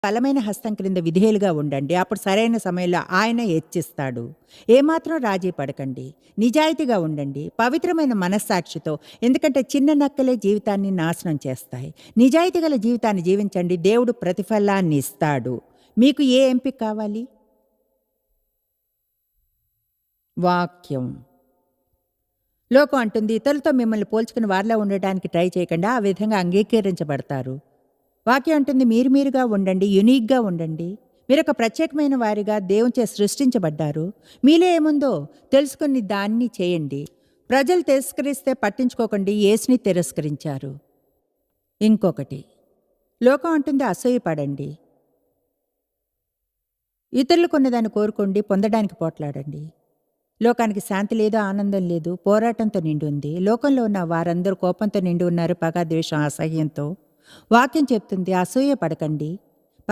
బలమైన హస్తం క్రింద విధేయులుగా ఉండండి. అప్పుడు సరైన సమయంలో ఆయన హెచ్చిస్తాడు. ఏమాత్రం రాజీ పడకండి. నిజాయితీగా ఉండండి. పవిత్రమైన మనస్సాక్షితో. ఎందుకంటే చిన్న నక్కలే జీవితాన్ని నాశనం చేస్తాయి. నిజాయితీ గల జీవితాన్ని జీవించండి. దేవుడు ప్రతిఫలాన్ని ఇస్తాడు. మీకు ఏ ఎంపిక కావాలి? వాక్యం. లోకం అంటుంది, ఇతరులతో మిమ్మల్ని పోల్చుకుని వారిలా ఉండటానికి ట్రై చేయకుండా ఆ విధంగా అంగీకరించబడతారు. వాక్యం అంటుంది, మీరుగా ఉండండి, యునీక్గా ఉండండి. మీరొక ప్రత్యేకమైన వారిగా దేవునిచే సృష్టించబడ్డారు. మీలో ఏముందో తెలుసుకుని దాన్ని చేయండి. ప్రజలు తిరస్కరిస్తే పట్టించుకోకండి, యేసుని తిరస్కరించారు. ఇంకొకటి, లోకం అంటుంది, అసూయపడండి. ఇతరులకు ఉన్నదాన్ని కోరుకోండి, పొందడానికి పోట్లాడండి. లోకానికి శాంతి లేదు, ఆనందం లేదు, పోరాటంతో నిండి ఉంది. లోకంలో ఉన్న వారందరూ కోపంతో నిండి ఉన్నారు, పగ, ద్వేషం, అసహ్యంతో. వాక్యం చెప్తుంది, అసూయ పడకండి.